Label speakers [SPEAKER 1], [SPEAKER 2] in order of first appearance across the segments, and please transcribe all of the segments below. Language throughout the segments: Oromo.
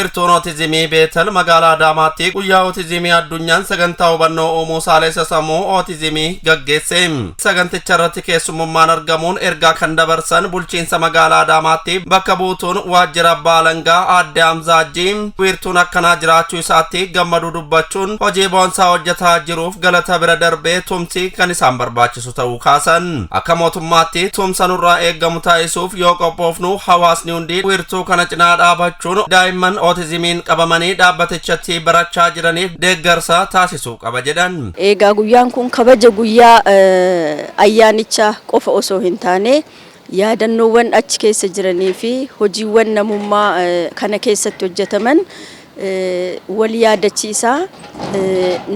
[SPEAKER 1] Wiirtuun Otizimii Beteel Magaalaa Adaamaatti guyyaa Otizimii Addunyaan Sagantaa hubannoo Uumuu Saalessa Sammuu Otizimii gaggeesse. Saganticha irratti keessummaan argamuun ergaa kan dabarsan bulchiinsa Magaalaa Adaamaatti bakka buutuun waajjira abbaa alangaa Aadde Hamzaajii wiirtuun akkanaa jiraachuu isaatti gammaduu dubbachuun hojii boonsaa hojjetaa jiruuf galata bira darbee tumsi kan isaan barbaachisu ta'uu kaasan. Akka mootummaatti tumsa nurraa eeggamu taasisuuf yoo qophoofnu hawaasni hundi wiirtuu kana cinaa dhaabachuun daa'imman otizimiin qabamanii dhaabbatichatti barachaa jiraniif deeggarsa taasisuu qaba jedhan.
[SPEAKER 2] Egaa guyyaan kun kabaja guyyaa ayyaanicha qofa osoo hin taane yaadannoowwan achi keessa jiranii fi hojiiwwan namummaa kana keessatti hojjetaman wal yaadachiisaa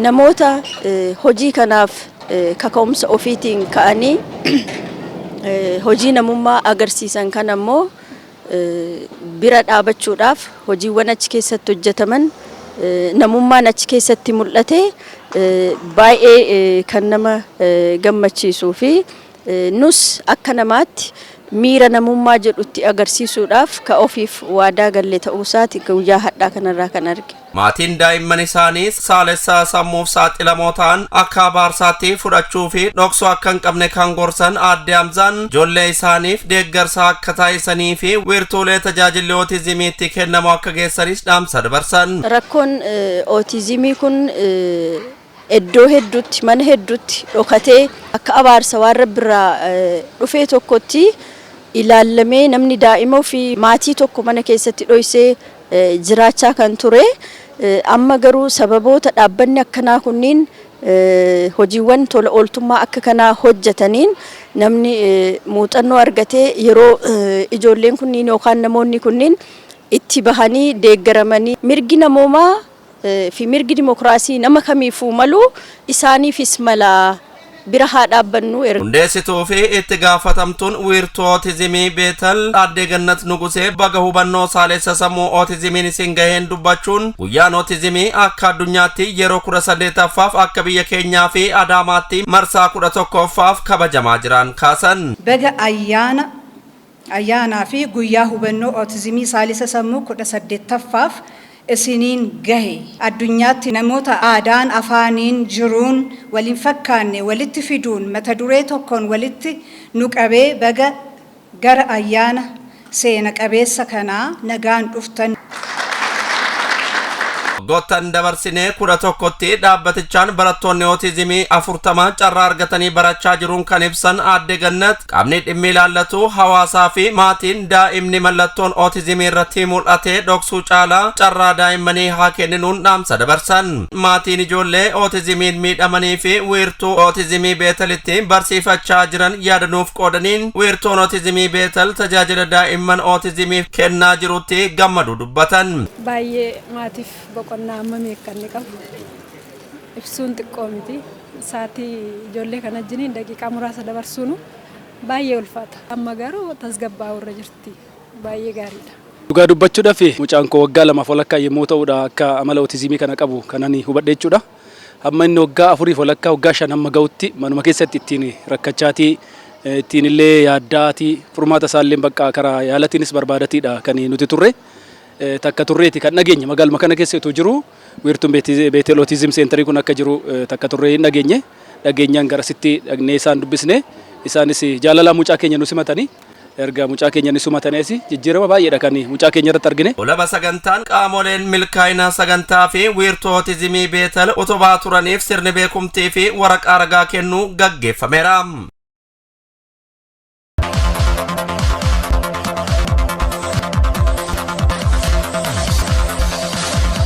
[SPEAKER 2] namoota hojii kanaaf kaka'umsa ofiitiin ka'anii hojii namummaa agarsiisan kan ammoo bira dhaabachuudhaaf hojiiwwan achi keessatti hojjetaman namummaan achi keessatti mul'ate baay'ee kan nama gammachiisuu fi nus akka namaatti miira namummaa jedhutti agarsiisuudhaaf ka ofiif waadaa galle ta'uusaati guyyaa hadhaa kanarraa kan arge.
[SPEAKER 1] Maatiin daa'imman isaanii Saalessa Sammuuf saaxilamoo ta'an akka abaarsaatti fudhachuu fi dhoksuu akka hin qabne kan gorsan Aadde Hamzaan ijoollee isaaniif deeggarsa akka taasisanii fi wiirtuulee tajaajilli otizimiitti kennamu akka geessanis dhaamsa dabarsan.
[SPEAKER 2] Rakkoon otizimii kun iddoo hedduutti mana hedduutti dhokatee akka abaarsa waan rabbirraa dhufee tokkotti ilaallamee namni daa'ima fi maatii tokko mana keessatti dhoysee jiraachaa kan ture. Amma garuu sababoota dhaabbanni akkanaa kunniin hojiiwwan tola ooltummaa akka kanaa hojjetaniin namni muuxannoo argatee yeroo ijoolleen kunniin yookaan namoonni kunniin itti bahanii deeggaramanii mirgi namoomaa fi mirgi dimokiraasii nama kamiifuu malu isaaniifis mala bira haa dhaabbannu.
[SPEAKER 1] Hundeessituu fi itti gaafatamtuun wiirtuu Otizimii Beteel Aadde Gannat Nugusee baga hubannoo Saalessa Sammuu Otizimiin isin gaheen dubbachuun guyyaan Otizimii akka addunyaatti yeroo 18ffaaf akka biyya keenyaa fi Adaamaatti marsaa 11ffaaf kabajamaa jiran kaasan.
[SPEAKER 3] Baga ayyaanaa fi guyyaa hubannoo Otizimii Saalessa Sammuu 18ffaaf isiniin gahe addunyaatti namoota aadaan afaaniin jiruun waliin fakkaanne walitti fiduun mata duree tokkoon walitti nu qabee baga gara ayyaana seena qabeessa kanaa nagaan dhuftan.
[SPEAKER 1] Gootan dabarsinee 11tti dhaabbatichaan barattoonni otizimii 40 carraa argatanii barachaa jiruun kan ibsan Aadde Gannat qaamni dhimmi ilaallatu hawaasaa fi maatiin daa'imni mallattoon otizimii irratti mul'ate dhoksuu caalaa carraa daa'immanii haa kenninuun dhaamsa dabarsan. Maatiin ijoollee otizimiin miidhamanii fi wiirtuu Otizimii Beetelitti barsiifachaa jiran yaadanuuf qoodaniin wiirtuun Otizimii Beteel tajaajila daa'imman otizimiif kennaa jirutti gammaduu dubbatan.
[SPEAKER 4] Baay'ee maatiif boqonnaa amma meeqanne qabu ibsuun xiqqoo miti saatii ijoollee kana wajjiniin daqiiqaa muraasa dabarsuun baay'ee ulfaata amma garuu tasgabbaa'uu irra jirti baay'ee gaariidha.
[SPEAKER 5] Dhugaa dubbachuudhaaf mucaan koo waggaa 2 walakkaa yommuu ta'udha akka amala otizimii kana qabu kanani hubadhe jechuudha. Amma inni waggaa 4 walakkaa waggaa 5 amma ga'utti manuma keessatti ittiin rakkachaatii ittiin illee yaaddaatii furmaata isaallee bakka karaa yaalatiinis barbaadatiidha kan nuti turre. Takka turreeti kan nageenya magaaluma kana keessatti jiru wiirtuun Beteel Otizim Seentarii kun akka jiru takka turree nageenye dhageenyaan garasitti dhagnee isaan dubbisne isaanis jaalala mucaa keenya nu simatanii erga mucaa keenya ni simatanis jijjiirama baay'eedha kan mucaa keenya irratti argine.
[SPEAKER 1] Olaba sagantaan qaamoleen milkaa'ina sagantaa fi wiirtuu Otizimii Beteel utubaa turaniif sirni beekumtii fi waraqaa ragaa kennuu gaggeeffameera.